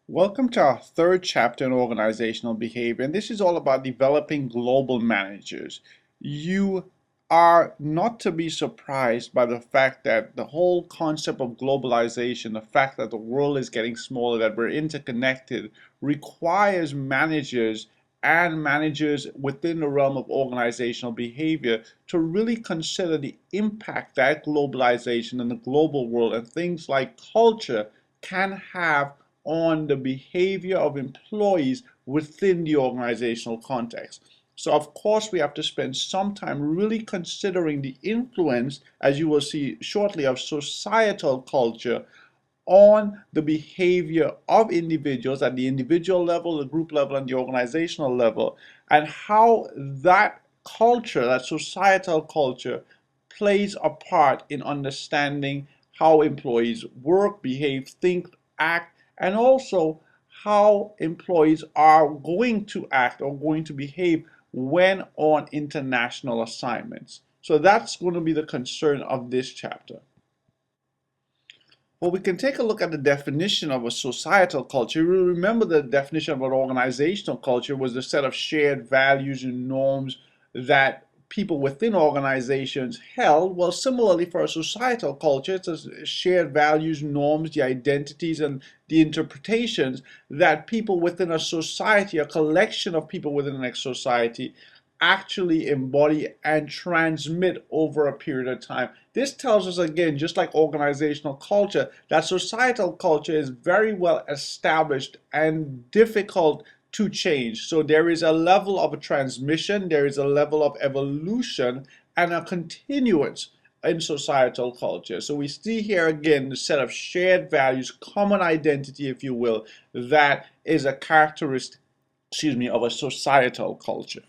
Welcome to our third chapter in organizational behavior, and this is all about developing global managers. You are not to be surprised by the fact that the whole concept of globalization, the fact that the world is getting smaller, that we're interconnected, requires managers and managers within the realm of organizational behavior to really consider the impact that globalization and the global world and things like culture can have on the behavior of employees within the organizational context. So, of course, we have to spend some time really considering the influence, as you will see shortly, of societal culture on the behavior of individuals at the individual level, the group level, and the organizational level, and how that culture, that societal culture, plays a part in understanding how employees work, behave, think, act, and also how employees are going to act or going to behave when on international assignments. So that's going to be the concern of this chapter. Well, we can take a look at the definition of a societal culture. You remember the definition of an organizational culture was the set of shared values and norms that people within organizations held. Well, similarly for a societal culture, it's a shared values, norms, the identities, and the interpretations that people within a society, a collection of people within a society, actually embody and transmit over a period of time. This tells us again, just like organizational culture, that societal culture is very well established and difficult to change. So there is a level of a transmission, there is a level of evolution and a continuance in societal culture. So we see here again the set of shared values, common identity, if you will, that is a characteristic, of a societal culture.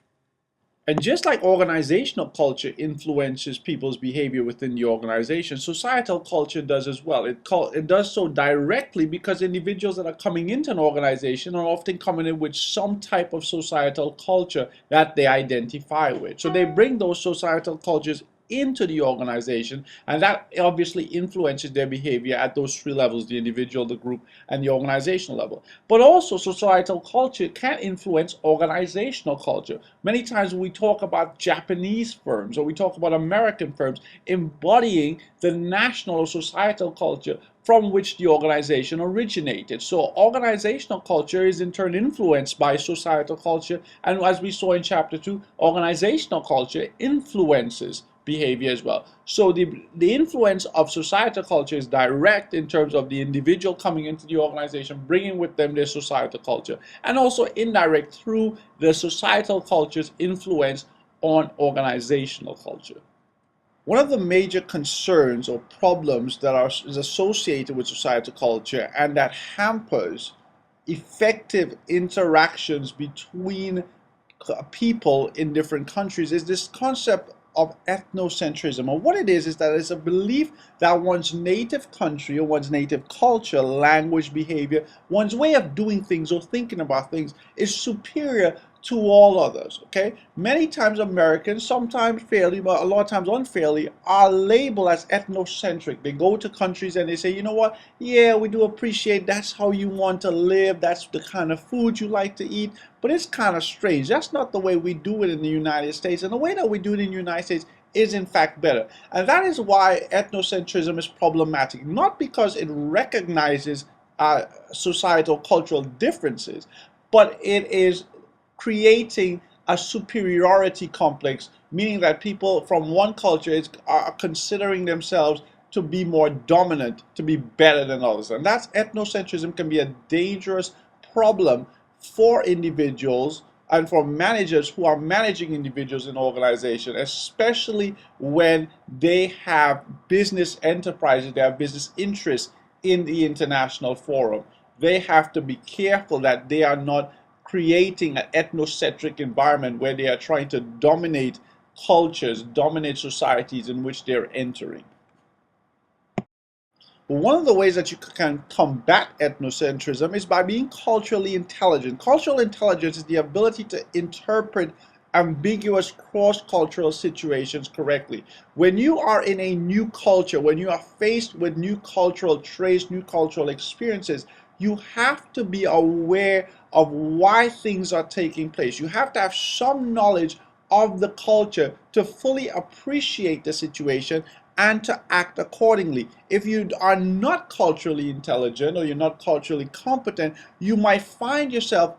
And just like organizational culture influences people's behavior within the organization, societal culture does as well. It does so directly because individuals that are coming into an organization are often coming in with some type of societal culture that they identify with. So they bring those societal cultures into the organization, and that obviously influences their behavior at those three levels: the individual, the group, and the organizational level. But also societal culture can influence organizational culture. Many times when we talk about Japanese firms or we talk about American firms embodying the national or societal culture from which the organization originated. So organizational culture is in turn influenced by societal culture, and as we saw in chapter 2, organizational culture influences behavior as well. So the influence of societal culture is direct in terms of the individual coming into the organization, bringing with them their societal culture, and also indirect through the societal culture's influence on organizational culture. One of the major concerns or problems that is associated with societal culture and that hampers effective interactions between people in different countries is this concept of ethnocentrism. And what it is that it's a belief that one's native country or one's native culture, language, behavior, one's way of doing things or thinking about things is superior to all others. Okay, many times Americans, sometimes fairly but a lot of times unfairly, are labeled as ethnocentric. They go to countries and they say, you know what, yeah, we do appreciate that's how you want to live, that's the kind of food you like to eat, but it's kind of strange. That's not the way we do it in the United States, and the way that we do it in the United States is in fact better. And that is why ethnocentrism is problematic, not because it recognizes societal cultural differences, but it is creating a superiority complex, meaning that people from one culture are considering themselves to be more dominant, to be better than others. And that's ethnocentrism can be a dangerous problem for individuals and for managers who are managing individuals in organization, especially when they have business enterprises, they have business interests in the international forum. They have to be careful that they are not creating an ethnocentric environment where they are trying to dominate cultures, dominate societies in which they're entering. One of the ways that you can combat ethnocentrism is by being culturally intelligent. Cultural intelligence is the ability to interpret ambiguous cross-cultural situations correctly. When you are in a new culture, when you are faced with new cultural traits, new cultural experiences, you have to be aware of why things are taking place. You have to have some knowledge of the culture to fully appreciate the situation and to act accordingly. If you are not culturally intelligent or you're not culturally competent, you might find yourself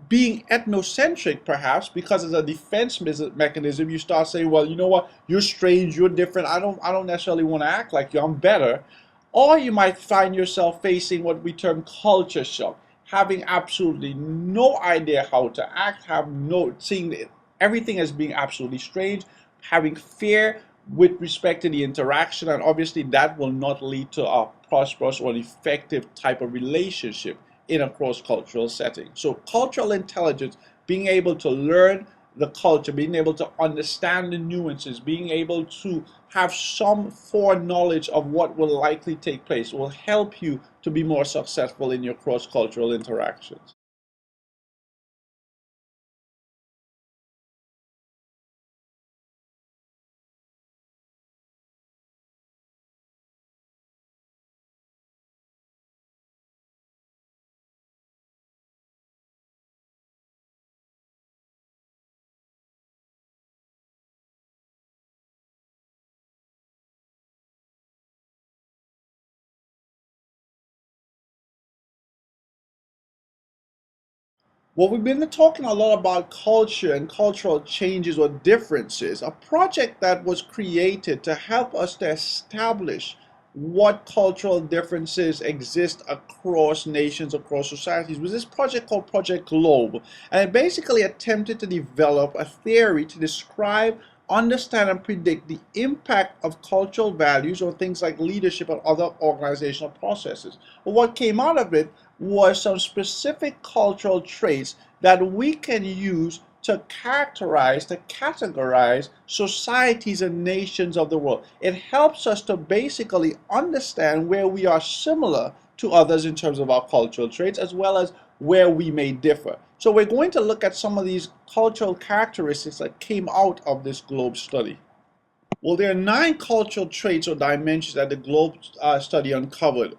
being ethnocentric, perhaps because as a defense mechanism. You start saying, well, you know what, you're strange, you're different, I don't necessarily want to act like you, I'm better. Or you might find yourself facing what we term culture shock, having absolutely no idea how to act, have no seeing everything as being absolutely strange, having fear with respect to the interaction, and obviously that will not lead to a prosperous or effective type of relationship in a cross-cultural setting. So cultural intelligence, being able to learn the culture, being able to understand the nuances, being able to have some foreknowledge of what will likely take place, will help you to be more successful in your cross-cultural interactions. Well, we've been talking a lot about culture and cultural changes or differences. A project that was created to help us to establish what cultural differences exist across nations, across societies, was this project called Project Globe. And it basically attempted to develop a theory to describe, understand, and predict the impact of cultural values on things like leadership and other organizational processes. But what came out of it was some specific cultural traits that we can use to characterize, to categorize societies and nations of the world. It helps us to basically understand where we are similar to others in terms of our cultural traits, as well as where we may differ. So we're going to look at some of these cultural characteristics that came out of this Globe study. Well, there are 9 cultural traits or dimensions that the Globe study uncovered.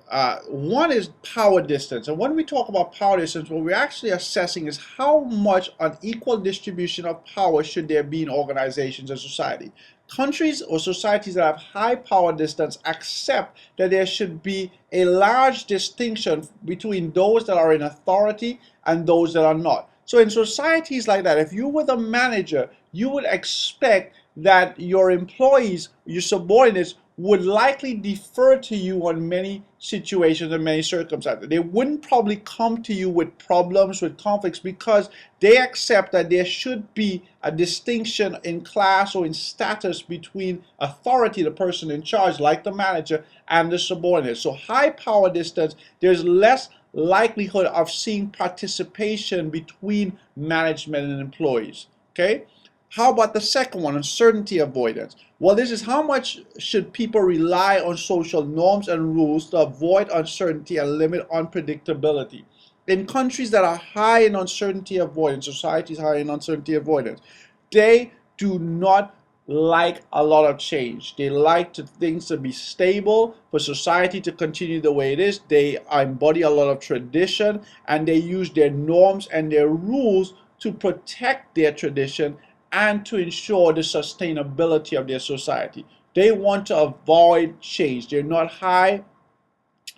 One is power distance. And when we talk about power distance, what we're actually assessing is how much unequal distribution of power should there be in organizations and society. Countries or societies that have high power distance accept that there should be a large distinction between those that are in authority and those that are not. So in societies like that, if you were the manager, you would expect that your employees, your subordinates, would likely defer to you on many situations and many circumstances. They wouldn't probably come to you with problems, with conflicts, because they accept that there should be a distinction in class or in status between authority, the person in charge, like the manager, and the subordinate. So high power distance, there's less likelihood of seeing participation between management and employees. Okay? How about the second one, uncertainty avoidance? Well, this is how much should people rely on social norms and rules to avoid uncertainty and limit unpredictability. In countries that are high in uncertainty avoidance, societies high in uncertainty avoidance, they do not like a lot of change. They like things to be stable, for society to continue the way it is. They embody a lot of tradition, and they use their norms and their rules to protect their tradition and to ensure the sustainability of their society. They want to avoid change. They're not high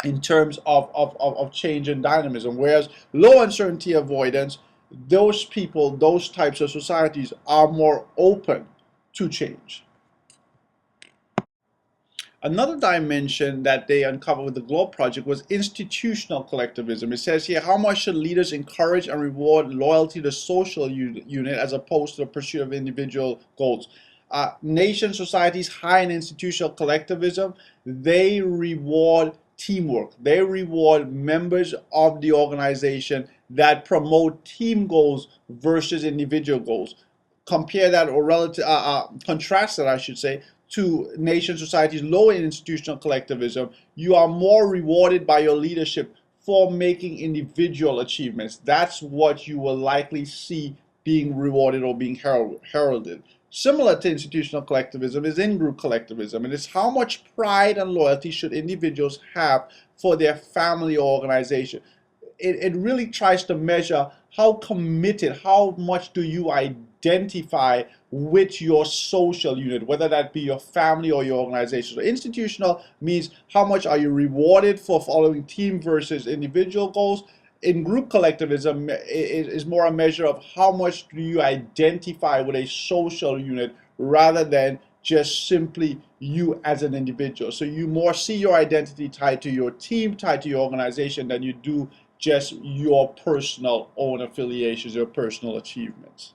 in terms of change and dynamism, whereas low uncertainty avoidance, those people, those types of societies are more open to change. Another dimension that they uncovered with the Globe Project was institutional collectivism. It says here, how much should leaders encourage and reward loyalty to social unit as opposed to the pursuit of individual goals? Nation societies high in institutional collectivism, they reward teamwork. They reward members of the organization that promote team goals versus individual goals. Compare that, or relative contrast that, I should say, to nation societies low in institutional collectivism. You are more rewarded by your leadership for making individual achievements. That's what you will likely see being rewarded or being heralded. Similar to institutional collectivism is in-group collectivism, and it's how much pride and loyalty should individuals have for their family or organization. it really tries to measure how committed, how much do you identify with your social unit, whether that be your family or your organization. So institutional means how much are you rewarded for following team versus individual goals. In group collectivism, it is more a measure of how much do you identify with a social unit rather than just simply you as an individual. So you more see your identity tied to your team, tied to your organization, than you do just your personal own affiliations, your personal achievements.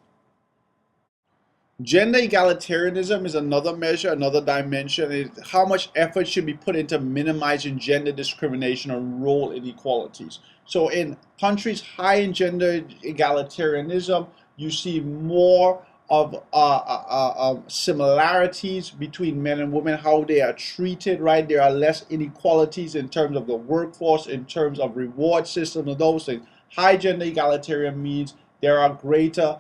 Gender egalitarianism is another measure, another dimension. How much effort should be put into minimizing gender discrimination or role inequalities. So in countries high in gender egalitarianism, you see more of similarities between men and women, how they are treated, right? There are less inequalities in terms of the workforce, in terms of reward system, and those things. High gender egalitarian means there are greater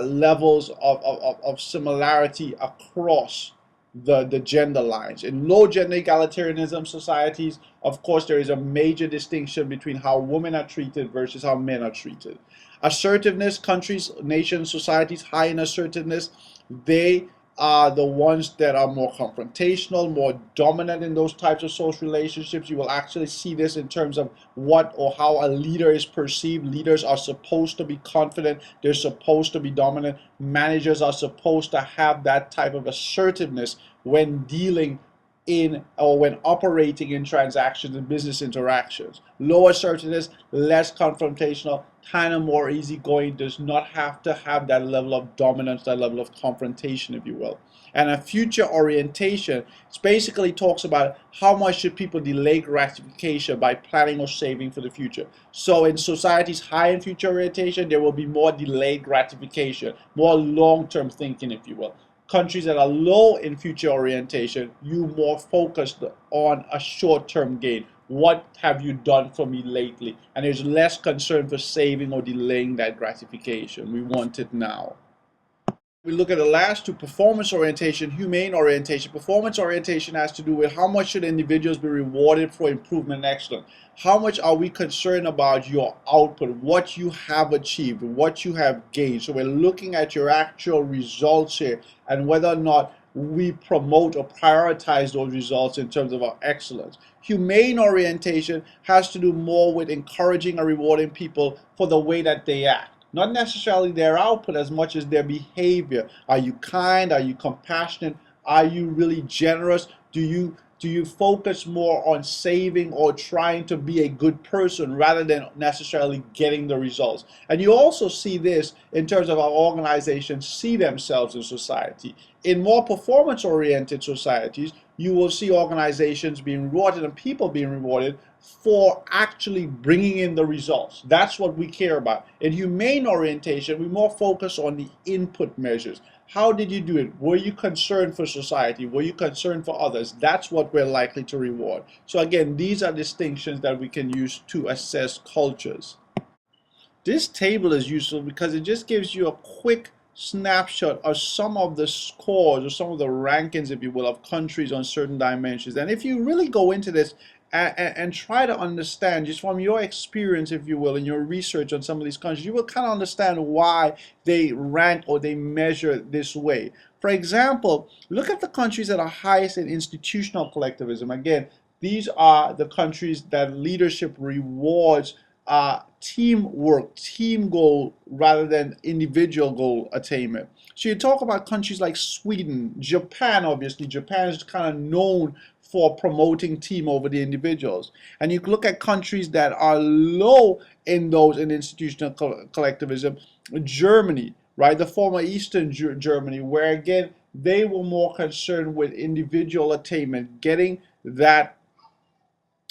levels of similarity across the gender lines. In low gender egalitarianism societies, of course, there is a major distinction between how women are treated versus how men are treated. Assertiveness, countries, nations, societies high in assertiveness, they are the ones that are more confrontational, more dominant in those types of social relationships. You will actually see this in terms of what or how a leader is perceived. Leaders are supposed to be confident, they're supposed to be dominant. Managers are supposed to have that type of assertiveness when dealing in or when operating in transactions and business interactions. Low assertiveness, less confrontational, kind of more easygoing, does not have to have that level of dominance, that level of confrontation, if you will. And a future orientation, it basically talks about how much should people delay gratification by planning or saving for the future. So in societies high in future orientation, there will be more delayed gratification, more long-term thinking, if you will. Countries that are low in future orientation, you more focused on a short-term gain. What have you done for me lately? And there's less concern for saving or delaying that gratification. We want it now. We look at the last two, performance orientation, humane orientation. Performance orientation has to do with how much should individuals be rewarded for improvement and excellence. How much are we concerned about your output, what you have achieved, what you have gained. So we're looking at your actual results here and whether or not we promote or prioritize those results in terms of our excellence. Humane orientation has to do more with encouraging or rewarding people for the way that they act. Not necessarily their output as much as their behavior. Are you kind? Are you compassionate? Are you really generous? Do you focus more on saving or trying to be a good person rather than necessarily getting the results? And you also see this in terms of how organizations see themselves in society. In more performance-oriented societies, you will see organizations being rewarded and people being rewarded for actually bringing in the results. That's what we care about. In humane orientation, we more focus on the input measures. How did you do it? Were you concerned for society? Were you concerned for others? That's what we're likely to reward. So again, these are distinctions that we can use to assess cultures. This table is useful because it just gives you a quick snapshot of some of the scores or some of the rankings, if you will, of countries on certain dimensions. And if you really go into this and try to understand just from your experience, if you will, in your research on some of these countries, you will kind of understand why they rank or they measure this way. For example, look at the countries that are highest in institutional collectivism. Again, these are the countries that leadership rewards teamwork, team goal rather than individual goal attainment. So you talk about countries like Sweden, Japan, obviously. Japan is kind of known for promoting team over the individuals. And you look at countries that are low in those in institutional collectivism, Germany, right? The former Eastern Germany, where again, they were more concerned with individual attainment, getting that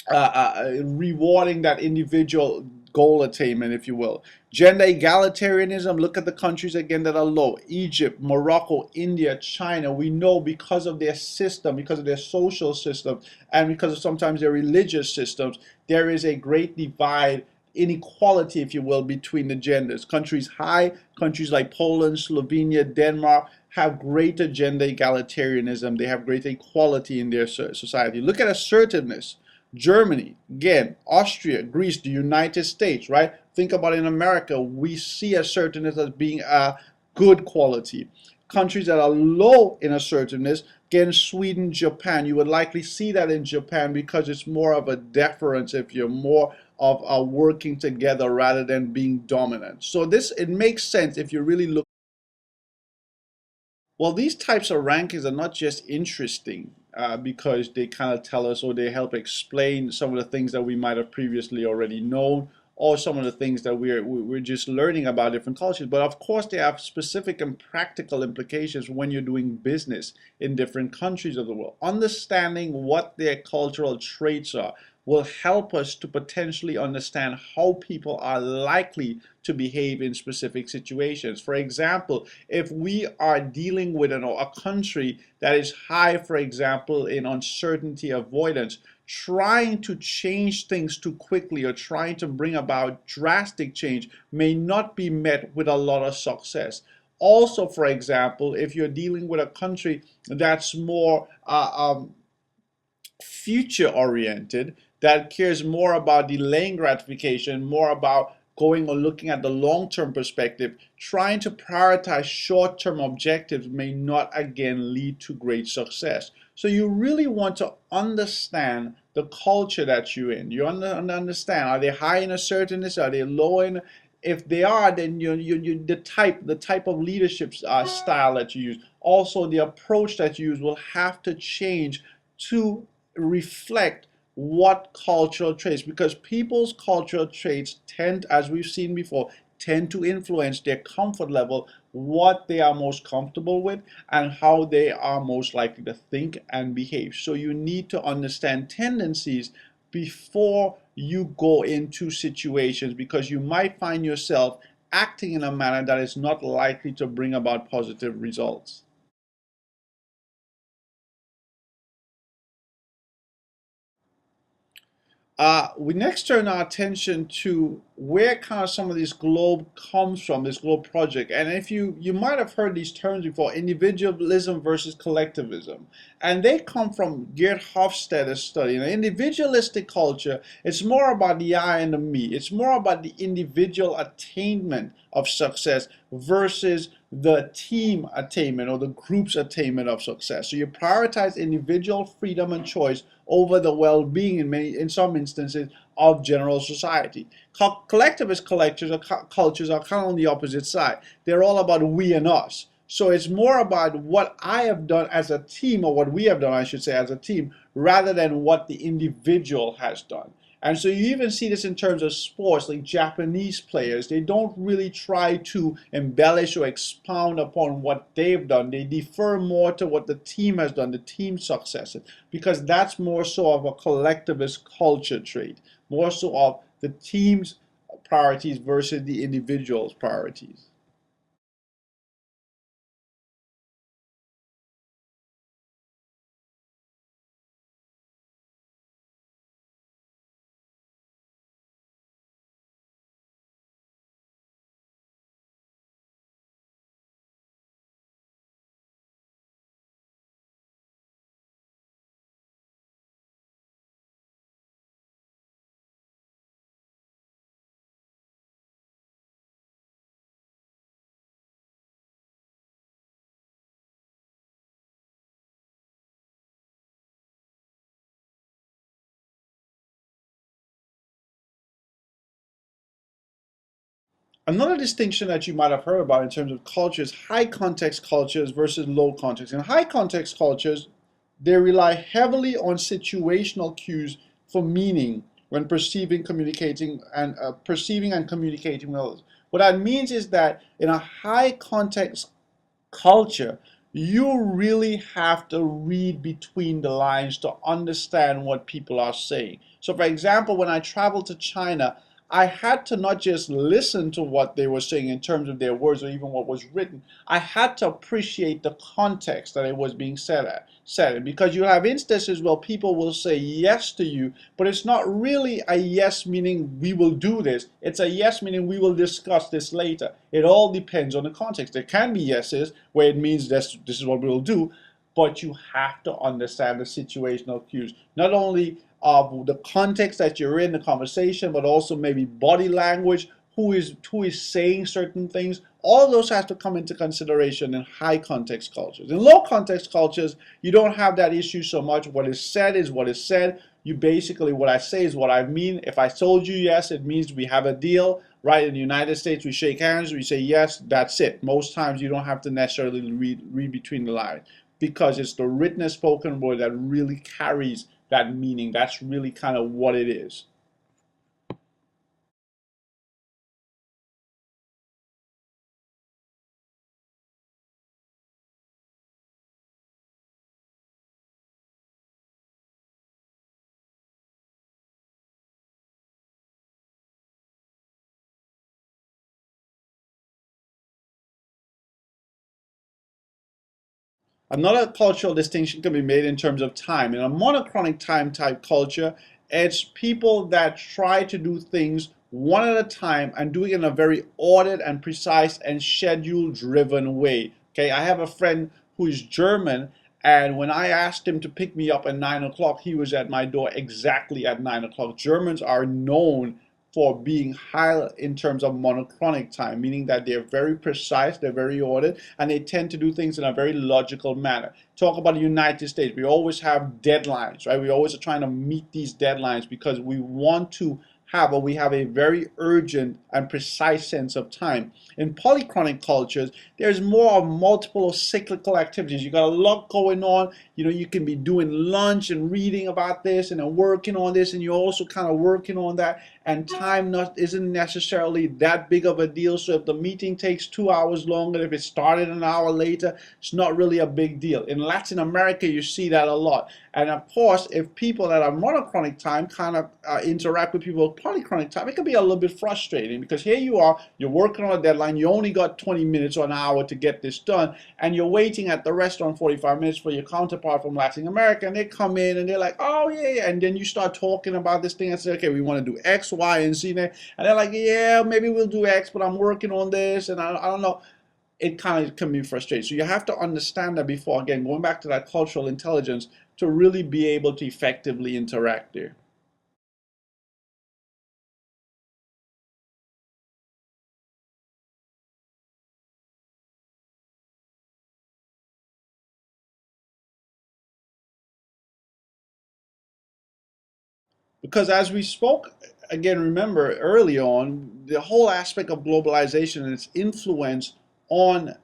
rewarding that individual goal attainment, if you will. Gender egalitarianism, look at the countries again that are low. Egypt, Morocco, India, China. We know because of their system, because of their social system, and because of sometimes their religious systems, there is a great divide, inequality, if you will, between the genders. Countries high, countries like Poland, Slovenia, Denmark, have greater gender egalitarianism. They have greater equality in their society. Look at assertiveness. Germany, again, Austria, Greece, the United States, right? Think about in America, we see assertiveness as being a good quality. Countries that are low in assertiveness, again, Sweden, Japan, you would likely see that in Japan because it's more of a deference if you're more of a working together rather than being dominant. So this, it makes sense if you really look. Well, these types of rankings are not just interesting because they kind of tell us or they help explain some of the things that we might have previously already known or some of the things that we're just learning about different cultures. But of course, they have specific and practical implications when you're doing business in different countries of the world. Understanding what their cultural traits are will help us to potentially understand how people are likely to behave in specific situations. For example, if we are dealing with a country that is high, for example, in uncertainty avoidance, trying to change things too quickly or trying to bring about drastic change may not be met with a lot of success. Also, for example, if you're dealing with a country that's more future oriented, that cares more about delaying gratification, more about going or looking at the long term perspective, trying to prioritize short term objectives may not again lead to great success. So you really want to understand the culture that you're in. You understand, are they high in assertiveness? Are they low in? If they are, then the type of leadership style that you use, also the approach that you use will have to change to reflect what cultural traits, because people's cultural traits tend, as we've seen before, tend to influence their comfort level, what they are most comfortable with, and how they are most likely to think and behave. So you need to understand tendencies before you go into situations, because you might find yourself acting in a manner that is not likely to bring about positive results. We next turn our attention to where kind of some of this globe comes from, this globe project. And if you might have heard these terms before, individualism versus collectivism. And they come from Geert Hofstede's study. In an individualistic culture, it's more about the I and the me. It's more about the individual attainment of success versus the team attainment or the group's attainment of success. So you prioritize individual freedom and choice over the well-being in some instances of general society. Collectivist cultures are kind of on the opposite side. They're all about we and us. So it's more about what I have done as a team, or what we have done, I should say, as a team, rather than what the individual has done. And so you even see this in terms of sports, like Japanese players. They don't really try to embellish or expound upon what they've done. They defer more to what the team has done, the team successes, because that's more so of a collectivist culture trait, more so of the team's priorities versus the individual's priorities. Another distinction that you might have heard about in terms of cultures, high context cultures versus low context. In high context cultures, they rely heavily on situational cues for meaning when perceiving and communicating with others. What that means is that in a high context culture, you really have to read between the lines to understand what people are saying. So, for example, when I traveled to China, I had to not just listen to what they were saying in terms of their words or even what was written. I had to appreciate the context that it was being said in, because you have instances where people will say yes to you, but it's not really a yes meaning we will do this. It's a yes meaning we will discuss this later. It all depends on the context. There can be yeses where it means this is what we'll do, but you have to understand the situational cues. Not only of the context that you're in, the conversation, but also maybe body language, who is saying certain things. All those have to come into consideration in high context cultures. In low context cultures, you don't have that issue so much. What is said is what is said. You basically, what I say is what I mean. If I told you yes, it means we have a deal, right? In the United States, we shake hands, we say yes, that's it. Most times you don't have to necessarily read between the lines, because it's the written and spoken word that really carries that meaning. That's really kind of what it is. Another cultural distinction can be made in terms of time. In a monochronic time type culture, it's people that try to do things one at a time and doing it in a very ordered and precise and schedule driven way. Okay, I have a friend who is German, and when I asked him to pick me up at 9 o'clock, he was at my door exactly at 9 o'clock. Germans are known for being high in terms of monochronic time, meaning that they're very precise, they're very ordered, and they tend to do things in a very logical manner. Talk about the United States. We always have deadlines, right? We always are trying to meet these deadlines because we want to have, or we have a very urgent and precise sense of time. In polychronic cultures, there's more of multiple cyclical activities. You got a lot going on. You can be doing lunch and reading about this and then working on this, and you're also kind of working on that. And time isn't necessarily that big of a deal. So if the meeting takes 2 hours longer, if it started an hour later, it's not really a big deal. In Latin America, you see that a lot. And of course, if people that are monochronic time kind of interact with people with polychronic time, it can be a little bit frustrating, because here you are, you're working on a deadline, you only got 20 minutes or an hour to get this done, and you're waiting at the restaurant 45 minutes for your counterpart from Latin America, and they come in and they're like, oh yeah, yeah, and then you start talking about this thing and say, okay, we want to do X, Y, and Z, and they're like, yeah, maybe we'll do X, but I'm working on this, and I don't know. It kind of can be frustrating. So you have to understand that before, again, going back to that cultural intelligence, to really be able to effectively interact there. Because as we spoke, again, remember early on, the whole aspect of globalization and its influence on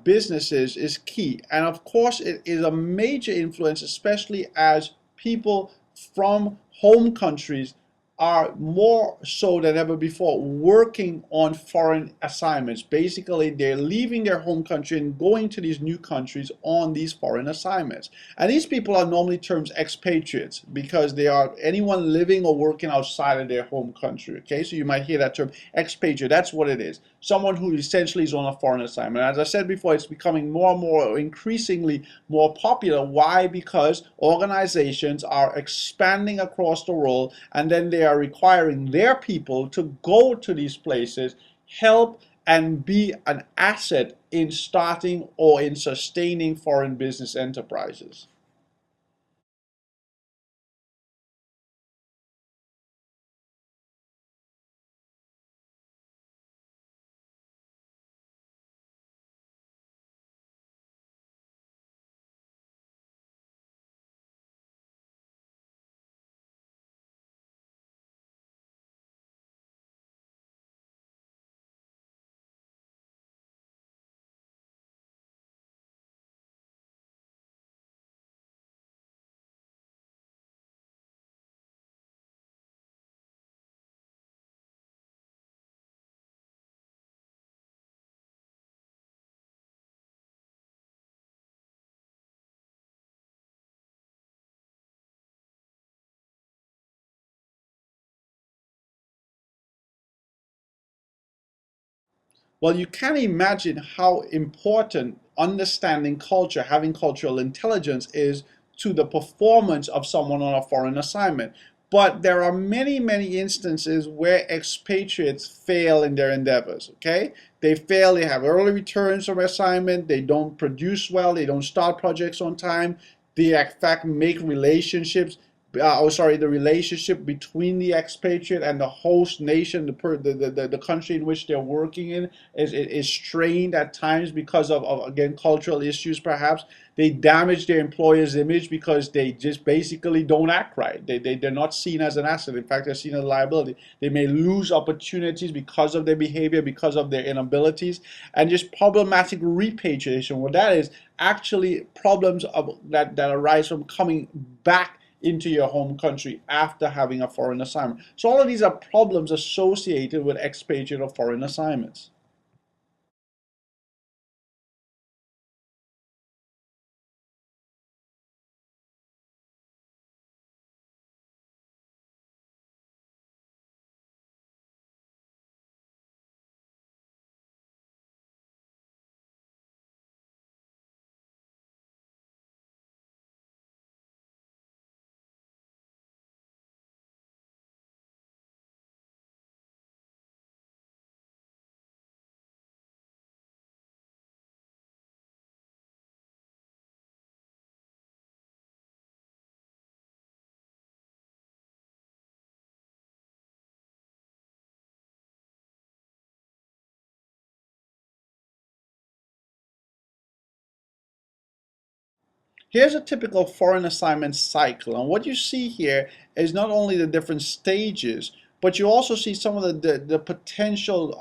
businesses is key. And of course, it is a major influence, especially as people from home countries are more so than ever before working on foreign assignments. Basically, they're leaving their home country and going to these new countries on these foreign assignments. And these people are normally termed expatriates because they are anyone living or working outside of their home country. Okay, so you might hear that term expatriate. That's what it is. Someone who essentially is on a foreign assignment. As I said before, it's becoming more and more, increasingly more popular. Why? Because organizations are expanding across the world, and then they are requiring their people to go to these places, help and be an asset in starting or in sustaining foreign business enterprises. Well, you can imagine how important understanding culture, having cultural intelligence is to the performance of someone on a foreign assignment. But there are many, many instances where expatriates fail in their endeavors, okay? They fail, they have early returns from assignment, they don't produce well, they don't start projects on time, they in fact make relationships the relationship between the expatriate and the host nation, the country in which they're working in, is strained at times because of again, cultural issues perhaps. They damage their employer's image because they just basically don't act right. They're not seen as an asset. In fact, they're seen as a liability. They may lose opportunities because of their behavior, because of their inabilities, and just problematic repatriation. What that is actually problems that arise from coming back into your home country after having a foreign assignment. So all of these are problems associated with expatriate or foreign assignments. Here's a typical foreign assignment cycle. And what you see here is not only the different stages, but you also see some of the potential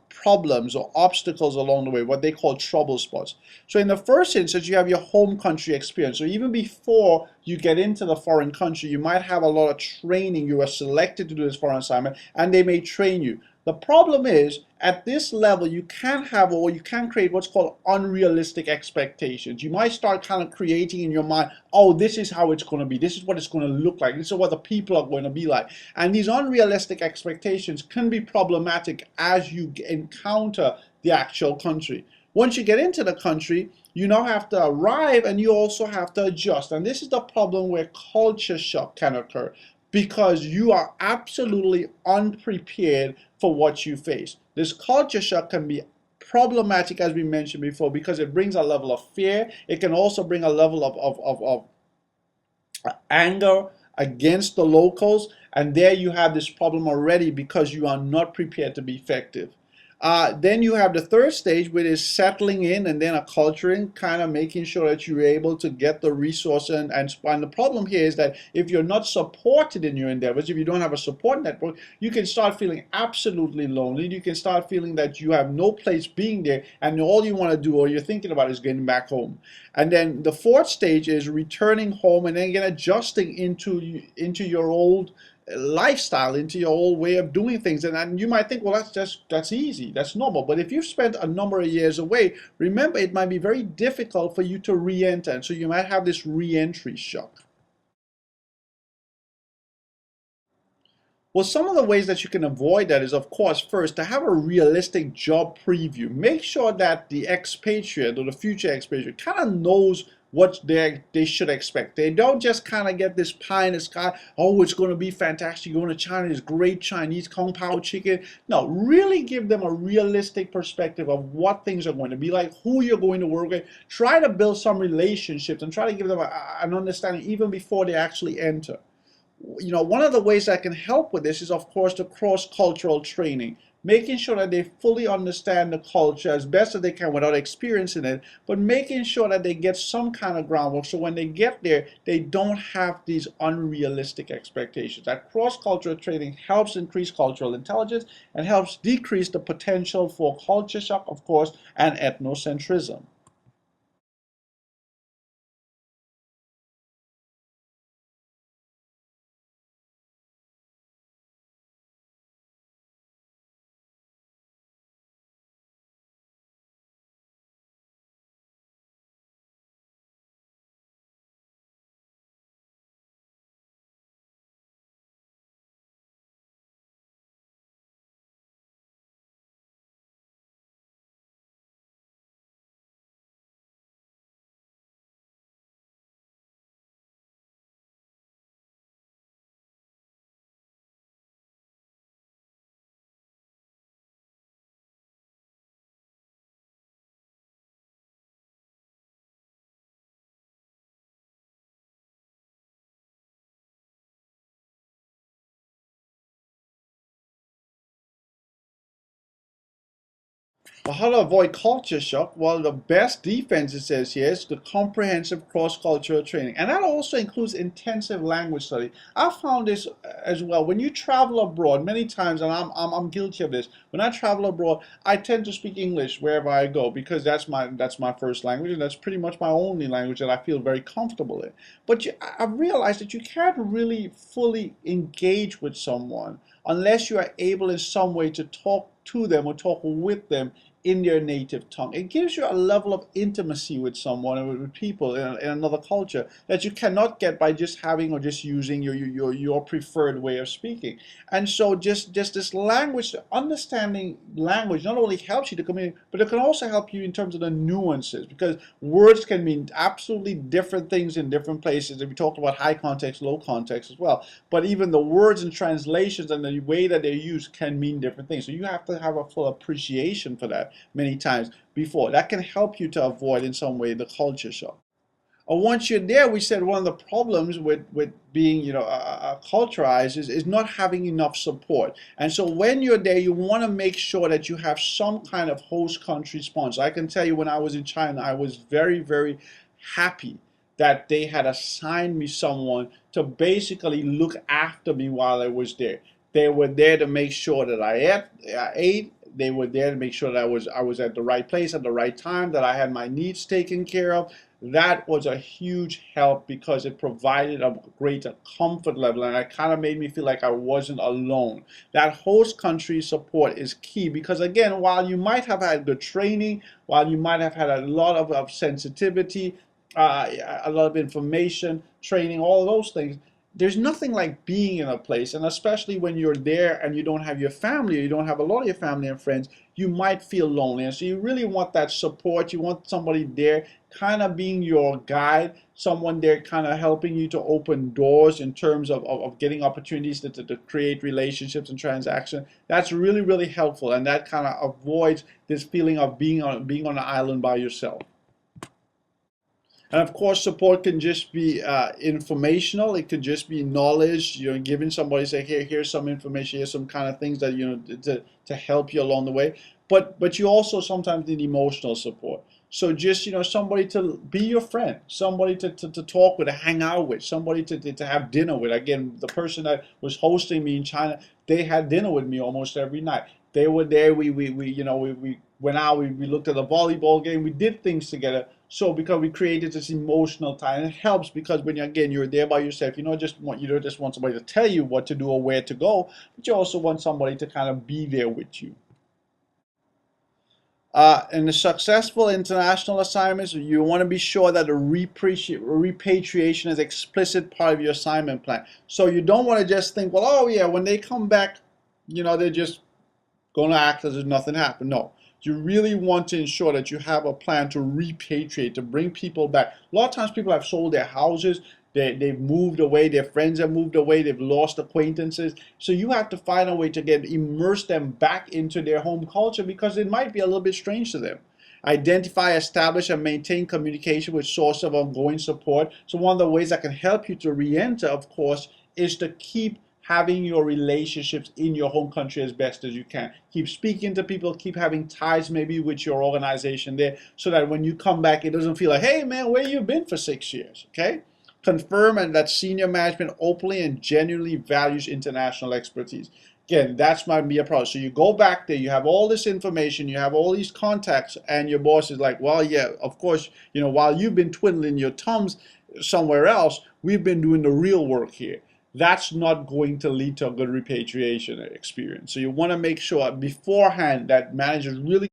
problems or obstacles along the way, what they call trouble spots. So in the first instance, you have your home country experience. So even before you get into the foreign country, you might have a lot of training. You are selected to do this foreign assignment, and they may train you. The problem is, at this level, you can have or you can create what's called unrealistic expectations. You might start kind of creating in your mind, oh, this is how it's going to be. This is what it's going to look like. This is what the people are going to be like. And these unrealistic expectations can be problematic as you encounter the actual country. Once you get into the country, you now have to arrive and you also have to adjust. And this is the problem where culture shock can occur because you are absolutely unprepared for what you face. This culture shock can be problematic, as we mentioned before, because it brings a level of fear. It can also bring a level of anger against the locals, and there you have this problem already because you are not prepared to be effective. Then you have the third stage, which is settling in and then acculturating, kind of making sure that you're able to get the resource and the problem here is that if you're not supported in your endeavors, if you don't have a support network, you can start feeling absolutely lonely. You can start feeling that you have no place being there, and all you want to do or you're thinking about is getting back home. And then the fourth stage is returning home and then again adjusting into your old lifestyle, into your old way of doing things. And you might think, well, that's easy, that's normal. But if you've spent a number of years away, remember it might be very difficult for you to re-enter. And so you might have this re-entry shock. Well, some of the ways that you can avoid that is, of course, first, to have a realistic job preview. Make sure that the expatriate or the future expatriate kind of knows what they should expect. They don't just kind of get this pie in the sky, oh, it's going to be fantastic, going to China, there's great Chinese Kung Pao chicken. No, really give them a realistic perspective of what things are going to be like, who you're going to work with. Try to build some relationships and try to give them an understanding even before they actually enter. One of the ways that can help with this is, of course, the cross-cultural training, making sure that they fully understand the culture as best as they can without experiencing it, but making sure that they get some kind of groundwork so when they get there, they don't have these unrealistic expectations. That cross-cultural training helps increase cultural intelligence and helps decrease the potential for culture shock, of course, and ethnocentrism. Well, how to avoid culture shock? Well, the best defense, it says here, is the comprehensive cross-cultural training. And that also includes intensive language study. I found this as well. When you travel abroad, many times, and I'm guilty of this, when I travel abroad, I tend to speak English wherever I go because that's my first language, and that's pretty much my only language that I feel very comfortable in. But I've realized that you can't really fully engage with someone unless you are able in some way to talk to them or talk with them in their native tongue. It gives you a level of intimacy with someone or with people in another culture that you cannot get by just having or just using your preferred way of speaking. And so just this language, understanding language not only helps you to communicate, but it can also help you in terms of the nuances, because words can mean absolutely different things in different places. And we talked about high context, low context as well. But even the words and translations and the way that they're used can mean different things. So you have to have a full appreciation for that many times before. That can help you to avoid in some way the culture shock. Or once you're there, we said one of the problems with being, culturized is not having enough support. And so when you're there, you want to make sure that you have some kind of host country sponsor. I can tell you when I was in China, I was very, very happy that they had assigned me someone to basically look after me while I was there. They were there to make sure that I ate. They were there to make sure that I was at the right place at the right time, that I had my needs taken care of. That was a huge help because it provided a greater comfort level, and it kind of made me feel like I wasn't alone. That host country support is key because, again, while you might have had good training, while you might have had a lot of sensitivity, a lot of information, training, all of those things, there's nothing like being in a place, and especially when you're there and you don't have your family, or you don't have a lot of your family and friends, you might feel lonely. And so you really want that support. You want somebody there kind of being your guide, someone there kind of helping you to open doors in terms of getting opportunities to create relationships and transactions. That's really, really helpful, and that kind of avoids this feeling of being on an island by yourself. And of course, support can just be informational. It could just be knowledge. Giving somebody, say, here's some information. Here's some kind of things that to help you along the way. But you also sometimes need emotional support. So just somebody to be your friend, somebody to talk with, to hang out with, somebody to have dinner with. Again, the person that was hosting me in China, they had dinner with me almost every night. They were there. We went out. We looked at a volleyball game. We did things together. So because we created this emotional tie, and it helps because when you're there by yourself, you don't just want somebody to tell you what to do or where to go, but you also want somebody to kind of be there with you. In the successful international assignments, you want to be sure that the repatriation is an explicit part of your assignment plan. So you don't want to just think, well, oh yeah, when they come back, they're just going to act as if nothing happened. No. You really want to ensure that you have a plan to repatriate, to bring people back. A lot of times people have sold their houses, they've moved away, their friends have moved away, they've lost acquaintances. So you have to find a way to immerse them back into their home culture because it might be a little bit strange to them. Identify, establish, and maintain communication with source of ongoing support. So one of the ways that can help you to re-enter, of course, is to keep having your relationships in your home country as best as you can. Keep speaking to people, keep having ties maybe with your organization there so that when you come back, it doesn't feel like, hey man, where you been for 6 years, okay? Confirm and that senior management openly and genuinely values international expertise. Again, that's might be a problem. So you go back there, you have all this information, you have all these contacts, and your boss is like, well, yeah, of course, while you've been twiddling your thumbs somewhere else, we've been doing the real work here. That's not going to lead to a good repatriation experience. So you want to make sure beforehand that managers really